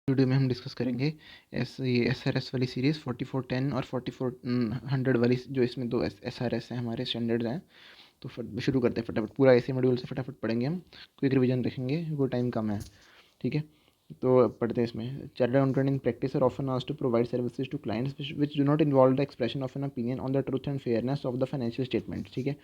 Video में हम discuss करेंगे ये SRS वाली सीरीज़ 4410 और 4400 वाली, जो इसमें दो SRS हैं हमारे स्टैंडर्ड्स हैं। तो शुरू करते हैं फटाफट, पूरा ऐसे मॉड्यूल से फटाफट पढ़ेंगे हम, क्विक रिवीजन रखेंगे, वो टाइम कम है। ठीक है, तो पढ़ते हैं इसमें। Chartered accountant in practice are often asked to provide services to clients which do not involve the expression of an opinion on the truth and fairness of the financial statement. ठीक है,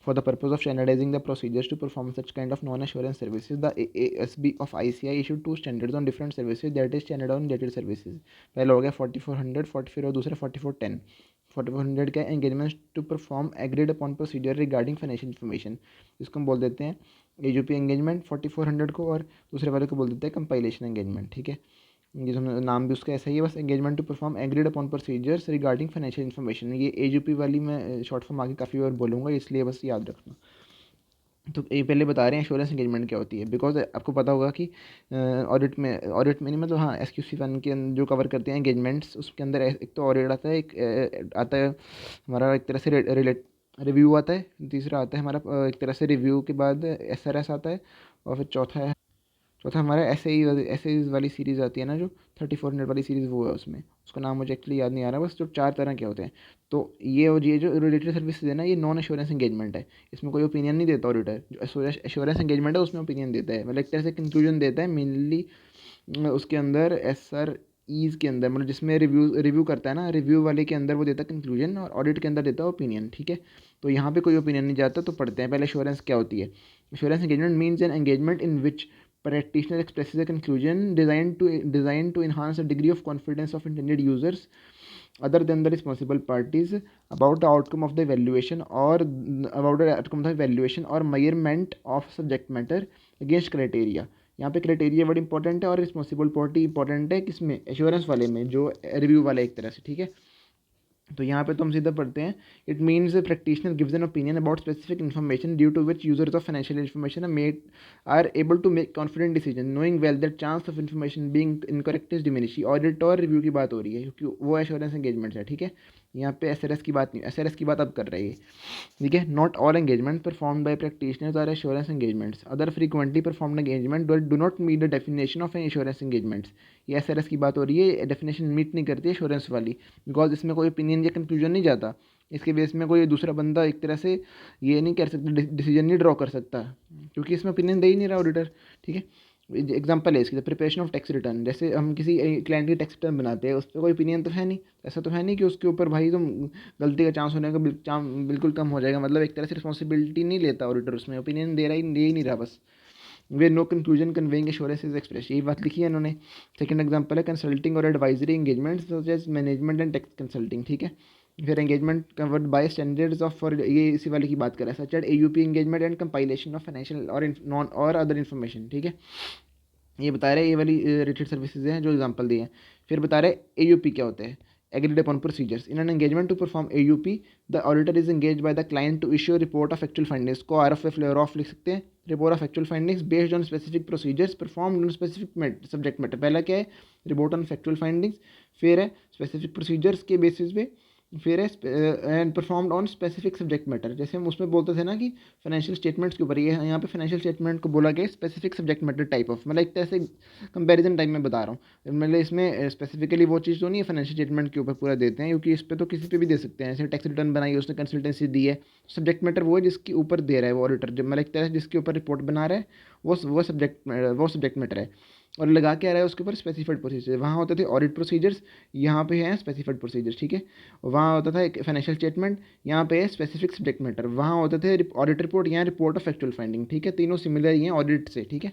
for the purpose of standardizing the procedures to perform such kind of non-assurance services, the AASB of ICI issued two standards on different services, that is standard on related services. पहला हो गया 4400 44 और दूसरा 4410। 4400 क्या है? Engagement to perform agreed upon procedure regarding financial information, जिसको हम बोल देते हैं AUP एंगेजमेंट 4400 को, और दूसरे वाले को बोल देते हैं कंपाइलेशन एंगेजमेंट। ठीक है, ये जो नाम भी उसका ऐसा ही है, बस engagement to perform agreed upon procedures regarding financial information. ये AUP वाली मैं शॉर्ट फॉर्म आगे काफ़ी बार बोलूँगा, इसलिए बस याद रखना। तो ये पहले बता रहे हैं इंश्योरेंस एंगेजमेंट क्या होती है, बिकॉज आपको पता होगा कि ऑडिट में नहीं, मतलब हाँ, SQC1 के जो कवर करते हैं एंगेजमेंट्स, उसके अंदर एक तो ऑडिट आता है, एक आता है हमारा एक तरह से रिव्यू आता है, तीसरा आता है हमारा एक तरह से रिव्यू के बाद SRS आता है, और फिर चौथा हमारा ऐसे वाली सीरीज़ आती है ना, जो 3400 वाली सीरीज़, वो है उसमें, उसका नाम मुझे एक्चुअली याद नहीं आ रहा, बस जो 4 तरह के होते हैं। तो ये जो रिलेटेड सर्विसेज है ना, ये नॉन एश्योरेंस एंगेजमेंट है, इसमें कोई ओपिनियन नहीं देता ऑडिटर। जो एश्योरेंस एंगेजमेंट है उसमें ओपिनियन देता है, मतलब एक तरह से कंक्लूजन देता है मेनली उसके अंदर। SREs के अंदर, मतलब जिसमें रिव्यू करता है ना, रिव्यू वाले के अंदर वो देता है कंक्लूजन, और ऑडिट के अंदर देता है ओपिनियन। ठीक है, तो यहाँ पे कोई ओपिनियन नहीं जाता। तो पढ़ते हैं पहले एश्योरेंस क्या होती है। Assurance engagement means an engagement in which practitioner expresses a conclusion designed to enhance the degree of confidence of intended users other than the responsible parties about the outcome of the evaluation or measurement of subject matter against criteria। यहाँ पे criteria बड़ी important है और responsible party important है, किसमें? Assurance वाले में, जो रिव्यू वाला एक तरह से। ठीक है, तो यहाँ पे तो हम सीधा पढ़ते हैं, it means practitioner gives an opinion about specific information due to which users of financial information are able to make confident decision knowing well that chance of information being incorrect is diminish. Audit और review की बात हो रही है, क्योंकि वो assurance engagement है। ठीक है, यहाँ पे SRS की बात नहीं, SRS की बात अब कर रही है। ठीक है, not all engagement performed by practitioners are assurance engagements, other frequently performed engagement do not meet the definition of an assurance engagements. ये SRS की बात हो रही है, डेफिनेशन मीट नहीं करती है एश्योरेंस वाली, बिकॉज इसमें कोई ओपिनियन या कंक्लूजन नहीं जाता। इसके बेस में कोई दूसरा बंदा एक तरह से ये नहीं कर सकता, डिसीजन नहीं ड्रॉ कर सकता, क्योंकि इसमें ओपिनियन दे ही नहीं रहा ऑडिटर। ठीक है, एग्जाम्पल है इसकी, प्रिपरेशन ऑफ टैक्स रिटर्न, जैसे हम किसी क्लाइंट की टैक्स रिटर्न बनाते हैं, उस पर कोई ओपिनियन तो है नहीं, ऐसा तो है नहीं कि उसके ऊपर भाई तुम गलती का चांस होने का बिल्कुल कम हो जाएगा, मतलब एक तरह से रिस्पॉन्सिबिलिटी नहीं लेता ऑडिटर, उसमें ओपिनियन दे ही नहीं रहा बस। Way no conclusion conveying assurance is express, यही बात लिखी है इन्होंने। सेकंड एग्जांपल है कंसल्टिंग और advisory engagement such as management and tax consulting. ठीक है, फिर engagement covered by standards of, for ये इसी वाले की बात कर रहा है, such as AUP engagement and compilation of financial और नॉन और अदर इन्फॉर्मेशन। ठीक है, ये बता रहे हैं, ये वाली रिलेटेड सर्विसेज हैं जो एग्जांपल दिए हैं। फिर बता रहे AUP क्या होते हैं, agreed upon procedures in an engagement to perform AUP the auditor is engaged by the client to issue a report of actual findings, को RFF फ्लेवर ऑफ लिख सकते हैं, report of actual findings based on specific procedures performed on specific subject matter। पहला क्या है, report on factual findings, फिर है specific procedures के बेसिस पे, फिर है and performed on specific subject matter. जैसे हम उसमें बोलते थे ना कि फाइनेंशियल स्टेटमेंट्स के ऊपर, ये यहाँ पे फाइनेंशियल स्टेटमेंट को बोला गया specific subject matter type of, मतलब एक तरह से कंपैरिजन टाइप में बता रहा हूँ, मतलब इसमें स्पेसिफिकली वो चीज़ तो नहीं है फाइनेंशियल स्टेटमेंट के ऊपर पूरा देते हैं, क्योंकि इस पर तो किसी पे भी दे सकते हैं, जैसे टैक्स रिटर्न बनाई उसने कंसल्टेंसी दी है, सब्जेक्ट मैटर वो है जिसके ऊपर दे रहा है वो ऑडिटर, जब मतलब एक तरह से जिसके ऊपर रिपोर्ट बना रहा है वो सब्जेक्ट मैटर है, और लगा के आ रहा है उसके ऊपर स्पेसिफाइड प्रोसीजर। वहाँ होते थे ऑडिट प्रोसीजर्स, यहाँ पे हैं स्पेसिफाइड प्रोसीजर्स। ठीक है, वहाँ होता था एक फाइनेंशियल स्टेटमेंट, यहाँ पे है स्पेसिफिक सब्जेक्ट मैटर, वहाँ होते थे ऑडिट रिपोर्ट, यहाँ रिपोर्ट ऑफ एक्चुअल फाइंडिंग। ठीक है, तीनों सिमिलर ही हैं ऑडिट से। ठीक है,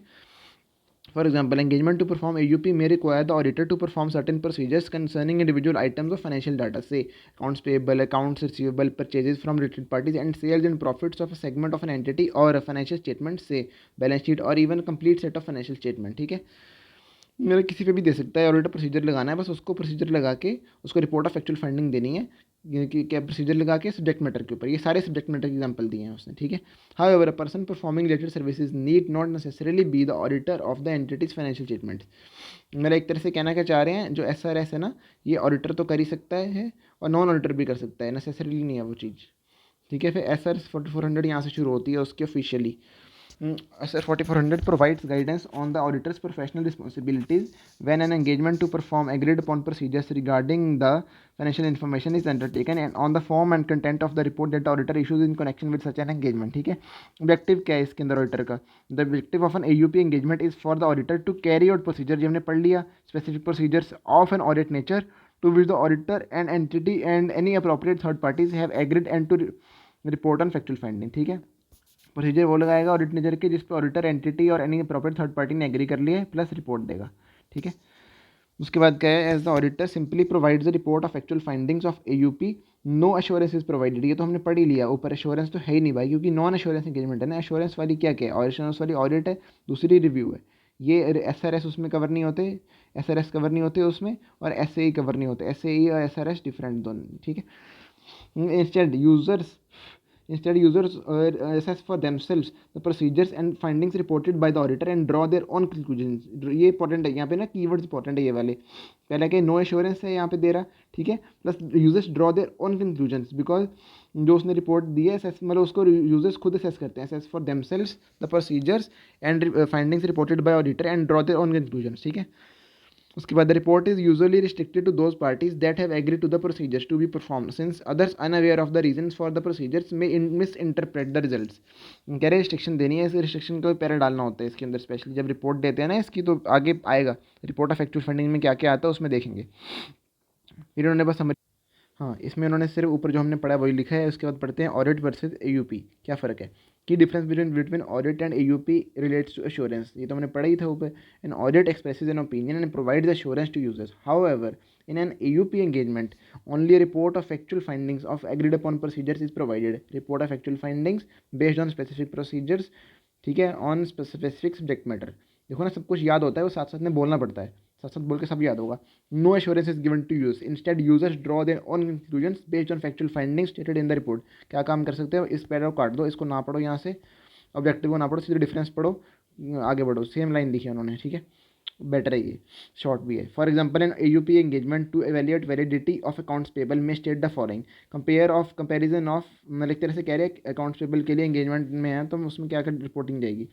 for example engagement to perform AUP may require the auditor to perform certain procedures concerning individual items of financial data, say accounts payable, accounts receivable, purchases from related parties, and sales and profits of a segment of an entity or a financial statement, say balance sheet or even a complete set of financial statement। ठीक है, मेरा किसी पे भी दे सकता है, auditor procedure लगाना है, बस उसको प्रोसीजर लगा के उसको रिपोर्ट ऑफ एक्चुअल फाइंडिंग देनी है, कि क्या प्रोसीजर लगा के सब्जेक्ट मैटर के ऊपर, ये सारे सब्जेक्ट मैटर एग्जांपल दिए हैं उसने। ठीक है, however a person performing related services need not necessarily be the auditor of the entities financial statements. मेरा एक तरह से कहना क्या चाह रहे हैं, जो SRS है ना, ये ऑडिटर तो कर ही सकता है और नॉन ऑडिटर भी कर सकता है, नेसेसरीली नहीं है वो चीज़। ठीक है, फिर SR 4400 यहाँ से शुरू होती है उसकी officially. SR 4400 provides guidance on the auditor's professional responsibilities when an engagement to perform agreed upon procedures regarding the financial information is undertaken and on the form and content of the report that the auditor issues in connection with such an engagement. ठीक है, objective क्या है इसके अंदर auditor का? The objective of an AUP engagement is for the auditor to carry out procedure, जो हमने पढ़ लिया, specific procedures of an audit nature to which the auditor and entity and any appropriate third parties have agreed and to report on factual finding. ठीक है, procedure वो लगाएगा audit nature के जिस पर ऑडिटर, एंटिटी और एनी अप्रोप्रिएट थर्ड पार्टी ने agree कर लिया है, प्लस रिपोर्ट देगा। ठीक है, उसके बाद क्या है, as the auditor simply provides the report of actual findings of AUP, no assurance is provided. ये तो हमने पढ़ ही लिया, ऊपर एश्योरेंस तो है ही नहीं भाई, क्योंकि नॉन एश्योरेंस एंगेजमेंट है ना। एश्योरेंस वाली क्या क्या है, एश्योरेंस वाली ऑडिट है, दूसरी रिव्यू है। ये SRS उसमें कवर नहीं होते, SRS कवर नहीं होते उसमें, और SAE कवर नहीं होते। SAE और SRS डिफरेंट दोनों। ठीक है, Instead, users assess for themselves the procedures and findings reported by the auditor and draw their own conclusions. ये इंपॉर्टेंट है यहाँ पे ना, कीवर्ड्स इंपॉर्टेंट है ये वाले। पहले के नो एश्योरेंस है यहाँ पे दे रहा, ठीक है, plus users draw their own conclusions, because जो उसने रिपोर्ट दी है मतलब उसको यूजर्स खुद असेस करते हैं, assess for themselves the procedures and findings reported by auditor and draw their own conclusions. ठीक है, उसके बाद the report is usually restricted to those parties that have agree to the procedures to be perform since others unaware of the reasons for the procedures may misinterpret the results. कह रहे restriction देनी है, इस restriction को para डालना होता है इसके अंदर, स्पेशली जब रिपोर्ट देते हैं ना इसकी, तो आगे आएगा रिपोर्ट ऑफ एक्चुअल फंडिंग में क्या क्या आता है उसमें देखेंगे। फिर उन्होंने बस समझ, हाँ इसमें उन्होंने सिर्फ ऊपर जो हमने पढ़ा वही लिखा है। उसके बाद पढ़ते हैं ऑडिट वर्सेस AUP, क्या फ़र्क है, key difference between audit and AUP relates to assurance. ये तो हमने पढ़ा ही था ऊपर। An audit expresses an opinion and provides assurance to users, however in an AUP engagement only a report of actual findings of agreed upon procedures is provided, report of actual findings based on specific procedures, ठीक है, on specific subject matter. देखो ना, सब कुछ याद होता है, वो साथ साथ में बोलना पड़ता है, साथ साथ बोल के सब याद होगा। No assurance is given to use, instead users draw their own conclusions based on factual findings stated in the report. क्या काम कर सकते हो, इस पैरा को काट दो, इसको ना पढ़ो, यहाँ से ऑब्जेक्टिव को ना पढ़ो, सीधे डिफरेंस पढ़ो, आगे बढ़ो। सेम लाइन लिखी है उन्होंने, ठीक है, बेटर है ये, शॉर्ट भी है। For example an AUP engagement to evaluate validity of accounts payable में state the following, comparison of, मतलब एक तरह से कह रहे हैं अकाउंट्स पेबल के लिए एंगेजमेंट में है तो उसमें क्या कर रिपोर्टिंग जाएगी,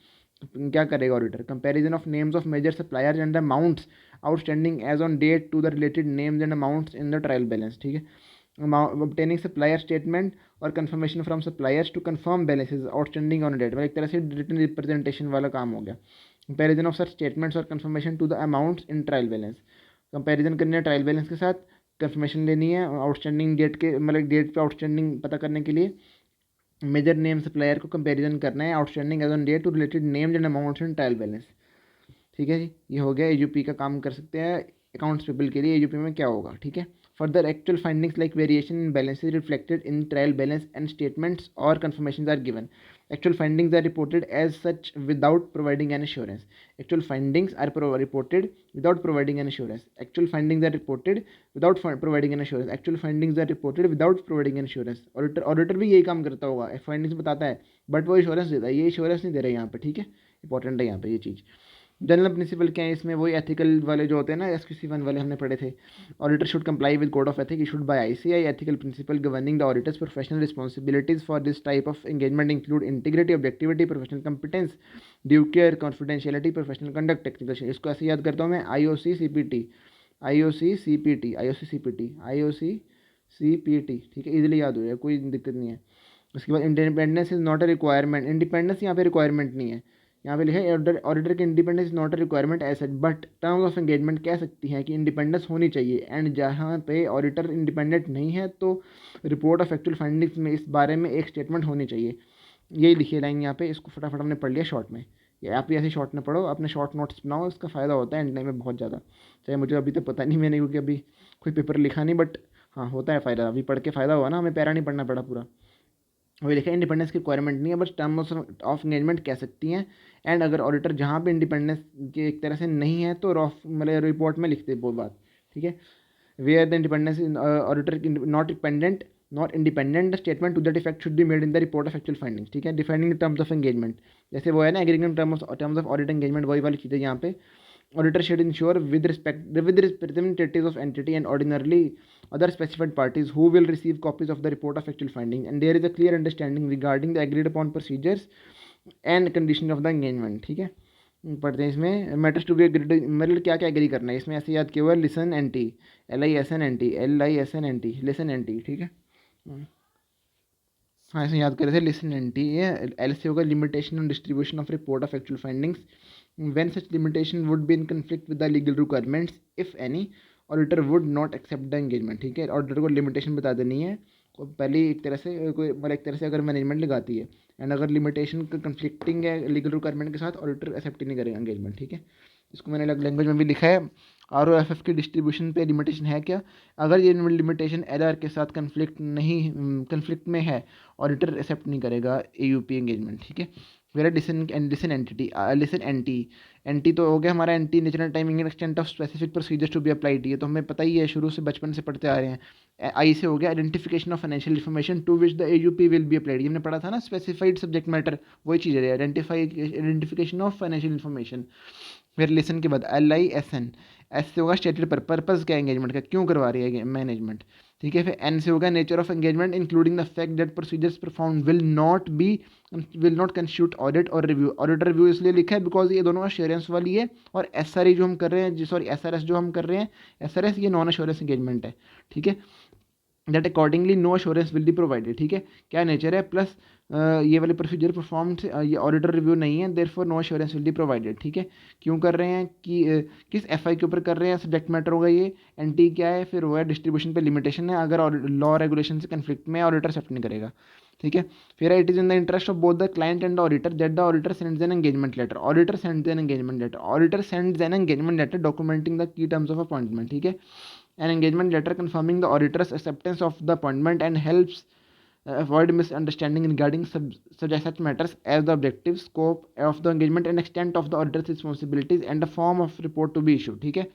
क्या करेगा auditor. Comparison of names of major suppliers and the amounts outstanding as on date to the related names and amounts in the trial balance. ठीक है, obtaining supplier statement और confirmation from suppliers to confirm balances outstanding on date, मतलब एक तरह से written representation वाला काम हो गया। कंपैरिजन ऑफ such statements और confirmation to the amounts in trial balance, comparison करनी है ट्रायल बैलेंस के साथ, कंफर्मेशन लेनी है आउटस्टैंडिंग डेट के, मतलब डेट पे आउटस्टैंडिंग पता करने के लिए, मेजर नेम सप्लायर को कंपैरिजन करना है outstanding as on date to related names and amounts in trial balance. ठीक है जी, ये हो गया AUP का काम कर सकते हैं अकाउंट्स पेबल के लिए। AUP में क्या होगा, ठीक है, further actual findings like variation in balances reflected in trial balance and statements और confirmations are given. Actual findings are reported as such without providing an assurance. Actual findings are reported without providing an assurance. Actual findings are reported without providing an assurance. Actual findings are reported without providing an assurance. Auditor भी यही काम करता होगा, findings बताता है but वो insurance देता है, ये इंश्योरेंस नहीं दे रहा है यहाँ पे। ठीक है, इंपॉर्टेंट है यहाँ पे ये चीज़। जनरल प्रिंसिपल क्या है इसमें, वही एथिकल वाले जो होते हैं ना, SQC1 वाले हमने पढ़े थे। Auditor should comply with code of ethic issued by ICAI। Ethical principle governing the auditor's professional responsibilities for this type of engagement include integrity, objectivity, professional competence, due care, confidentiality, professional conduct, technical. इसको ऐसे याद करता हूँ मैं, IOC CPT, ठीक है, easily याद हो जाए, कोई दिक्कत नहीं है। उसके बाद independence is not a requirement, independence यहाँ पे रिक्वायरमेंट नहीं है, यहाँ पे लिखा है ऑडिटर की independence is not a requirement as such but terms of engagement कह सकती हैं कि इंडिपेंडेंस होनी चाहिए। एंड जहाँ पे ऑडिटर इंडिपेंडेंट नहीं है तो रिपोर्ट ऑफ एक्चुअल फाइंडिंग्स में इस बारे में एक स्टेटमेंट होनी चाहिए। यही लिखी लाइन यहाँ पे, इसको फटाफट हमने पढ़ लिया शॉर्ट में। या आप भी ऐसे शॉर्ट में पढ़ो, अपने शॉर्ट नोट्स बनाओ, इसका फ़ायदा होता है एंड टाइम में बहुत ज़्यादा। चाहे मुझे अभी तक पता नहीं मैंने, क्योंकि अभी कोई पेपर लिखा नहीं, बट हाँ होता है फ़ायदा, अभी पढ़ के फ़ायदा हुआ ना, हमें पैरा नहीं पढ़ना पड़ा पूरा। वही लिखा है, इंडिपेंडेंस की रिक्वायरमेंट नहीं है, बस टर्म्स ऑफ एंगेजमेंट कह सकती हैं। एंड अगर ऑडिटर जहाँ पे इंडिपेंडेंस के एक तरह से नहीं है तो रॉफ मतलब रिपोर्ट में लिखते वो बात। ठीक है, where the independence auditor not independent statement to that effect should be made in the report of actual findings. ठीक है, डिफाइनिंग टर्म्स ऑफ एंगेजमेंट, जैसे वो है ना aggregate terms of audit engagement, वही वाली चीज़ें यहाँ पे। Auditor should ensure with representatives of entity and ordinarily other specified parties who will receive copies of the report of actual findings, and there is a clear understanding regarding the agreed upon procedures and condition of the engagement, ठीक है। पढ़ते हैं इसमें matters to be agreed, मतलब क्या क्या agree करना है इसमें, ऐसे याद केवल listen N T, LISN NT, LISN NT, listen N T, ठीक है। हाँ ऐसे याद कर रहे थे, लिसन एन टी, ये एल से होगा limitation on distribution of report of actual findings when such limitation would be in conflict with the legal requirements if any, auditor would not accept the engagement, ठीक है। Auditor को limitation बता देनी है, पहले एक तरह से कोई मतलब एक तरह से अगर मैनेजमेंट लगाती है एंड अगर लिमिटेशन कंफ्लिक्टिंग है लीगल रिक्वायरमेंट के साथ, ऑडिटर एक्सेप्ट ही नहीं करेगा एंगेजमेंट, ठीक है। इसको मैंने अलग लैंग्वेज में भी लिखा है। ROFF की डिस्ट्रीब्यूशन पे लिमिटेशन है क्या, अगर ये लिमिटेशन LR के साथ कंफ्लिक्ट में है, ऑडिटर एक्सेप्ट नहीं करेगा AUP एंगेजमेंट, ठीक है। फिर लिसन एंटिटी, लिसन एंटी तो हो गया हमारा and the nature timing and extent of specific procedures to be applied, ये तो हमें पता ही है, शुरू से बचपन से पढ़ते आ रहे हैं। आई से हो गया identification of financial information to which the AUP will be applied, ये हमने पढ़ा था ना, स्पेसिफाइड सब्जेक्ट मैटर, वही चीज़ है, आइडेंटिफिकेशन ऑफ फाइनेंशियल इन्फॉर्मेशन। फिर लिसन के बाद LISN, एस से होगा स्टेटेड पर्पस क्या एंगेजमेंट का, क्यों करवा रही है मैनेजमेंट, ठीक है। फिर N से होगा nature of engagement including the fact that procedures perform will not constitute audit और रिव्यू, ऑडिट रिव्यू इसलिए लिखा है बिकॉज ये दोनों अश्योरेंस वाली है, और SRE जो हम कर रहे हैं, सॉरी SRS जो हम कर रहे हैं, SRS ये नॉन अश्योरेंस एंगेजमेंट है, ठीक है। That accordingly no assurance will be provided, ठीक है, क्या नेचर है, प्लस ये वाले प्रोसीजर परफॉर्म ये ऑडिटर रिव्यू नहीं है, therefore no assurance will be provided, ठीक है। क्यों कर रहे हैं कि किस FI के ऊपर कर रहे हैं, सब्जेक्ट मैटर होगा ये, NT क्या है, फिर वो है डिस्ट्रीब्यूशन पे लिमिटेशन है, अगर लॉ रेगुलेशन से कन्फ्लिक्ट में ऑडिटर एक्सेप्ट नहीं करेगा, ठीक है। फिर it is in the interest of both the client and the auditor that the auditor sends an engagement letter, auditor sends an engagement letter, auditor sends an engagement letter documenting the key terms of appointment, ठीक है। An engagement letter confirming the auditor's acceptance of the appointment and helps avoid misunderstanding regarding such matters as the objective, scope of the engagement and extent of the auditor's responsibilities and the form of report to be issued, ठीक है।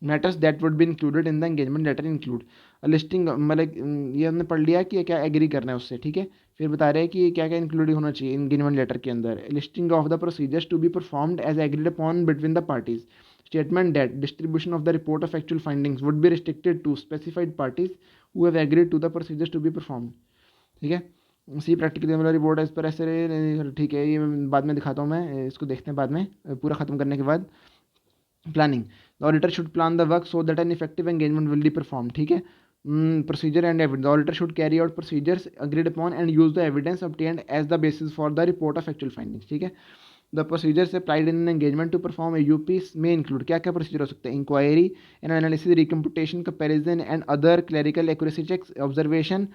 Matters that would be included in the engagement letter include listing, मतलब ये हमने पढ़ लिया कि क्या agree करना है उससे, ठीक है। फिर बता रहे हैं कि क्या क्या इंक्लूड होना चाहिए एंगेजमेंट लेटर के अंदर, listing of the procedures to be performed as agreed upon between the parties, statement that distribution of the report of actual findings would be restricted to specified parties who have agreed to the procedures to be performed, ठीक है। सी practical वाला report है इस पर ऐसे, ठीक है, ये बाद में दिखाता हूँ मैं, इसको देखते हैं बाद में पूरा खत्म करने के बाद। Planning, the auditor should plan the work so that an effective engagement will be perform, ठीक है। Procedure and evidence, the auditor should carry out procedures agreed upon and use the evidence obtained as the basis for the report of actual findings, ठीक है। The procedures applied in engagement to perform AUP में include, क्या क्या procedure हो सकते हैं, inquiry and analysis, recomputation, comparison and other clerical accuracy checks, observation,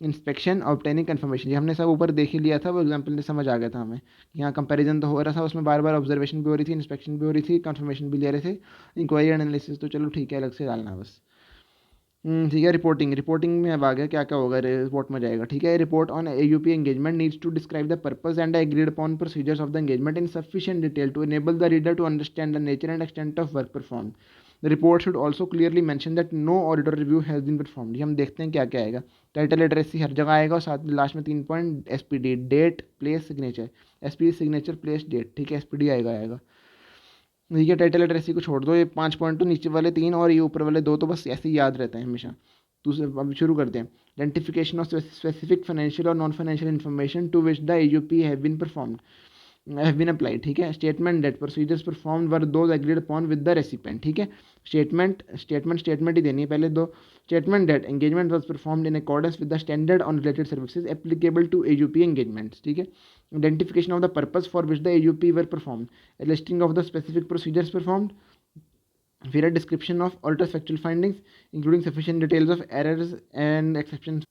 inspection, obtaining confirmation, ये हमने सब ऊपर देख ही लिया था, वो एग्जाम्पल ने समझ आ गया था हमें, यहाँ कंपैरिजन तो हो रहा था, उसमें बार बार ऑब्जर्वेशन भी हो रही थी, इंस्पेक्शन भी हो रही थी, कंफर्मेशन भी ले रहे थे, इंक्वायरी एंड एनालिसिस तो चलो ठीक है अलग से डालना बस, ठीक है। रिपोर्टिंग में अब आ गया क्या क्या होगा, रिपोर्ट में जाएगा, ठीक है। Report on AUP engagement needs to describe the purpose and agreed upon procedures of the engagement in sufficient detail to enable the reader to understand the nature and extent of work perform, the report should also clearly mention that no auditor review has been performed, ये हम देखते हैं क्या क्या आएगा, title address हर जगह आएगा, और साथ में लास्ट में 3 point SPD, date place signature, SPD signature place date, ठीक है, SPD आएगा, ठीक है। टाइटल एड्रेस को छोड़ दो, ये 5 पॉइंट तो नीचे वाले 3 और ये ऊपर वाले 2 तो बस ऐसे ही याद रहते हैं हमेशा। दूसरे अब शुरू करते हैं, आइडेंटिफिकेशन ऑफ स्पेसिफिक फाइनेंशियल और non financial information to which the AUP have been performed have been applied, ठीक है। Statement that procedures performed were those agreed upon with the recipient, ठीक है। स्टेटमेंट ही देनी है पहले दो, statement that engagement was performed in accordance with the standard on related services applicable to AUP engagements, ठीक है। Identification of the purpose for which the AUP were performed, listing of the specific procedures performed, फिर description of auditor's factual findings including sufficient details of errors and exceptions,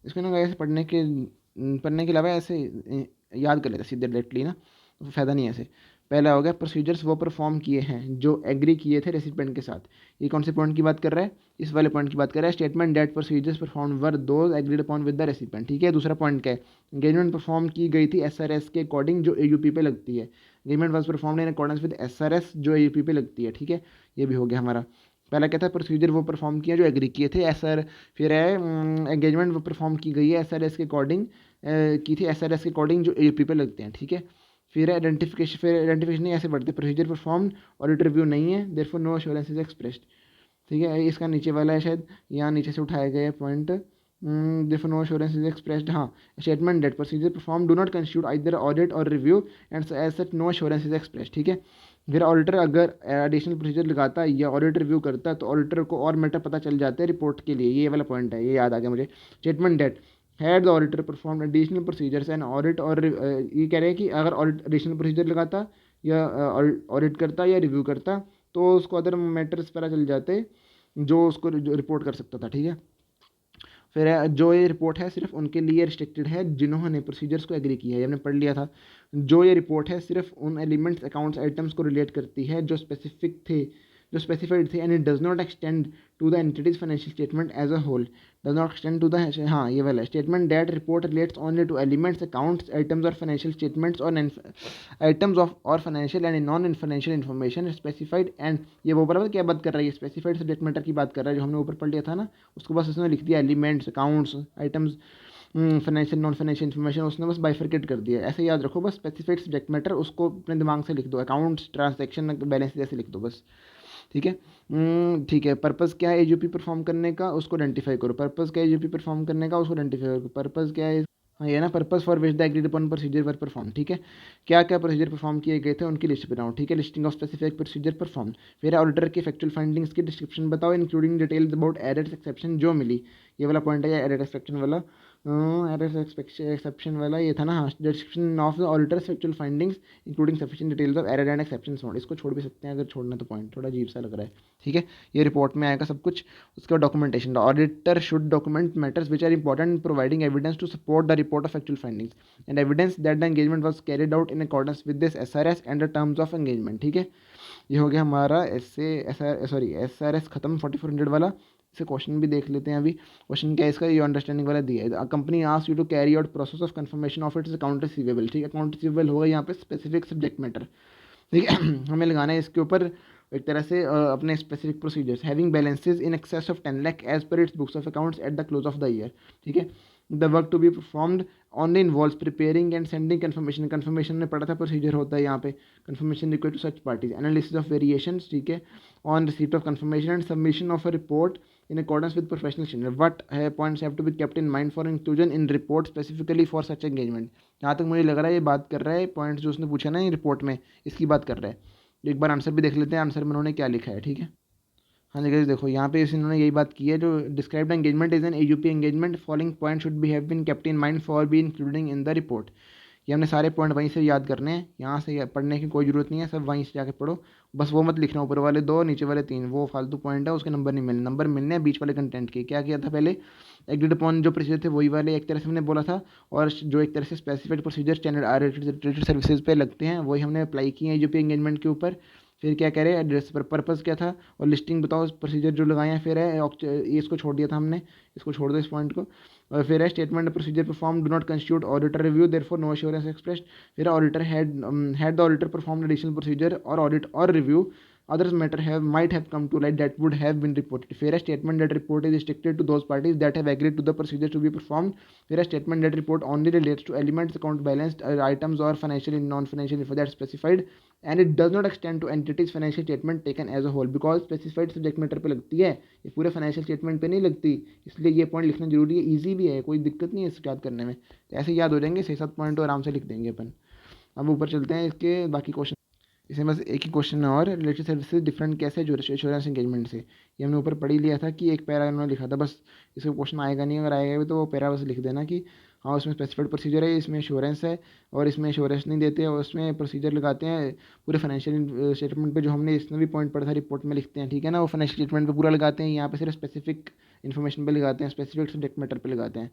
इसको ना ऐसे पढ़ने के अलावा ऐसे याद कर लेते सीधे डायरेक्टली ना, तो फ़ायदा नहीं है ऐसे। पहला हो गया प्रोसीजर्स वो परफॉर्म किए हैं जो एग्री किए थे रेसिपेंट के साथ, ये कौन से पॉइंट की बात कर रहा है, इस वाले पॉइंट की बात कर रहा है। Statement that procedures perform were those agreed upon with the recipient, ठीक है। दूसरा पॉइंट क्या है, एंगेजमेंट परफॉर्म की गई थी SRS के अकॉर्डिंग जो AUP पे लगती है, engagement was performed in accordance with SRS जो AUP पे लगती है, ठीक है। ये भी हो गया हमारा। पहला क्या था, प्रोसीजर वो परफॉर्म किया जो एग्री किए थे SR, फिर है एंगेजमेंट वो परफॉर्म की गई है SRS के अकॉर्डिंग की थी, SRS के अकॉर्डिंग जो AUP पे लगते हैं, ठीक है। फिर आइडेंटिफिकेशन नहीं ऐसे बढ़ते, प्रोसीजर परफॉर्म ऑडिट रिव्यू नहीं है, therefore no assurance is expressed, ठीक है। इसका नीचे वाला है शायद, यहाँ नीचे से उठाया गया point, If no assurance is expressed, हाँ, statement that procedure performed do not constitute either audit or review and as such no assurance is expressed, ठीक है। फिर ऑडिटर अगर एडिशनल प्रोसीजर लगाता है या ऑडिट रिव्यू करता है तो ऑडिटर को और मैटर पता चल जाता है रिपोर्ट के लिए, ये वाला पॉइंट है, ये याद आ गया मुझे। Statement that had the auditor perform additional procedures and audit और ये कह रहे हैं कि अगर ऑडिट एडिशनल प्रोसीजर लगाता या ऑडिट करता या रिव्यू करता तो उसको अदर मैटर्स पता चल जाते जो उसको रिपोर्ट कर सकता था, ठीक है। फिर जो ये रिपोर्ट है सिर्फ उनके लिए रिस्ट्रिक्टेड है जिन्होंने प्रोसीजर्स को एग्री किया है, ये हमने पढ़ लिया था। जो ये रिपोर्ट है सिर्फ उन एलिमेंट्स अकाउंट्स आइटम्स को रिलेट करती है जो स्पेसिफाइड थे and it does not extend to the entities financial statement as a whole, does not extend to the, हाँ ये वाला statement that report relates only to elements accounts items और financial statements और items of और financial and non financial information specified and, ये वो बराबर क्या बात कर रहा है, ये स्पेसिफाइड सब्जेक्ट मैटर की बात कर रहा है जो हमने ऊपर पढ़ लिया था ना, उसको बस उसने लिख दिया elements accounts items financial non financial information, उसने बस बाइफरकेट कर दिया। ऐसे याद रखो बस, स्पेसिफाइड सब्जेक्ट मैटर उसको अपने दिमाग से लिख दो, अकाउंट्स ट्रांजैक्शन बैलेंस जैसे लिख दो बस, ठीक है। ठीक है। पर्पज़ क्या है एजीपी परफॉर्म करने का, उसको आइडेंटिफाई करो। पर्पज़ क्या है एजीपी परफॉर्म करने का, उसको आइडेंटिफाई करो। पर्पज़ क्या है, हाँ ये ना, purpose for which the agreed upon procedure were perform, ठीक है। क्या क्या प्रोसीजर परफॉर्म किए गए थे उनकी लिस्ट बनाओ, ठीक है। Listing of specific procedure perform. फिर ऑडिटर के फैक्चुअल फाइंडिंग्स की डिस्क्रिप्शन बताओ including details about errors exception जो मिली, ये वाला पॉइंट है एरर एक्सेप्शन वाला, एरर एक्सेप्शन वाला ये था ना, हाँ। Description of the auditors factual findings including sufficient details of error and exception mode, इसको छोड़ भी सकते हैं अगर छोड़ना तो, पॉइंट थोड़ा अजीब सा लग रहा है, ठीक है। ये रिपोर्ट में आएगा सब कुछ। उसके बाद documentation, the auditor should document matters which are important providing evidence to support the report of factual findings and evidence that the engagement was carried out in accordance with this SRS and the terms of engagement, ठीक है। ये हो गया हमारा SRS खत्म 4400 वाला। इसे question भी देख लेते हैं अभी। क्वेश्चन क्या है इसका, ये अंडरस्टैंडिंग वाला दिया है। Company ask you to carry out process of confirmation of its account receivable, ठीक है। अकाउंट रिसीवेबल होगा यहाँ पे स्पेसिफिक सब्जेक्ट मैटर, ठीक है। हमें लगाना है इसके ऊपर एक तरह से अपने specific procedures having balances in excess of 10 lakh as per its books of accounts at the close of the year, ठीक है। The work to be performed only involves preparing and sending confirmation में पढ़ा था प्रोसीजर होता है यहाँ पे, confirmation request to such parties, analysis of variations, ठीक है, on receipt of confirmation and submission of a report in accordance with professional standard. What points have to be kept in mind for inclusion in report specifically for such engagement? जहाँ तक मुझे लग रहा है ये बात कर रहा है पॉइंट्स जो उसने पूछा ना ये रिपोर्ट में, इसकी बात कर रहा है। एक बार आंसर भी देख लेते हैं, आंसर में उन्होंने क्या लिखा है, ठीक है। हाँ जी देखो यहाँ पे इन्होंने यही बात की है, जो described engagement is an AUP engagement, following point should be have been kept in mind for be including in the report. ये हमने सारे पॉइंट वहीं से याद करने हैं, यहाँ से पढ़ने की कोई ज़रूरत नहीं है, सब वहीं से जाके पढ़ो। बस वो मत लिखना ऊपर वाले 2 नीचे वाले 3, वो फालतू पॉइंट है, उसके नंबर नहीं मिलने, नंबर मिलने हैं बीच वाले कंटेंट के। क्या किया था पहले, एग्रीड अपॉन जो प्रोसीजर थे वही वाले एक तरह से हमने बोला था, और जो एक तरह से specified procedure standard related services पे लगते हैं वही हमने अप्लाई किए हैं यूपी एंगेजमेंट के ऊपर। फिर क्या कह रहे हैं एड्रेस पर पर्पज़ क्या था और लिस्टिंग बताओ प्रोसीजर जो लगाए हैं। फिर है ये इसको छोड़ दिया था हमने, इसको छोड़ दो इस पॉइंट को। और फिर है statement procedure perform do not constitute auditor review therefore no assurance expressed. फिर auditor had the auditor perform additional procedure और ऑडिट और review others matter might have come to light that would have been reported. Fair statement that report is restricted to those parties that have agreed to the procedure to be performed. Fair statement that report only relates to elements account balanced items or financial and non-financial info that's specified and it does not extend to entities financial statement taken as a whole because specified subject matter पे लगती है, ये पूरे financial statement पे नहीं लगती, इसलिए ये पॉइंट लिखना जरूरी है। ईजी भी है, कोई दिक्कत नहीं है इसको याद करने में, तो ऐसे याद हो जाएंगे 6-7 पॉइंट आराम से लिख देंगे अपन। अब ऊपर चलते हैं इसके बाकी क्वेश्चन। इसमें बस एक ही क्वेश्चन है और रिलेटेड सर्विसेज डिफरेंट कैसे जो एश्योरेंस एंगेजमेंट से, ये हमने ऊपर पढ़ ही लिया था कि एक पैरा उन्होंने लिखा था, बस इसका क्वेश्चन आएगा नहीं, अगर आएगा भी तो वो पैरा बस लिख देना कि हाँ उसमें स्पेसिफाइड प्रोसीजर है, इसमें एश्योरेंस है और इसमें एश्योरेंस नहीं देते और उसमें प्रोसीजर लगाते हैं पूरे फाइनेंशियल स्टेटमेंट पे, जो हमने इसमें भी पॉइंट पढ़ा था रिपोर्ट में लिखते हैं, ठीक है ना। वो फाइनेंशियल स्टेटमेंट पे पूरा लगाते हैं, यहाँ पे सिर्फ स्पेसिफिक इन्फॉर्मेशन पे लगाते हैं, स्पेसिफिक सब्जेक्ट मैटर पे लगाते हैं,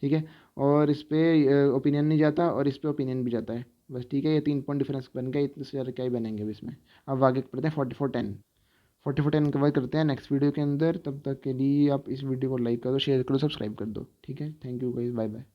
ठीक है। और इस पर ओपिनियन नहीं जाता और इस पर ओपिनियन भी जाता है, बस ठीक है। ये 3 पॉइंट डिफरेंस बन गए, इतने से ज़्यादा क्या ही बनेंगे अब इसमें। अब आगे पढ़ते हैं 4410 कवर करते हैं नेक्स्ट वीडियो के अंदर। तब तक के लिए आप इस वीडियो को लाइक कर दो, शेयर कर दो, सब्सक्राइब कर दो, ठीक है। Thank you guys, bye bye.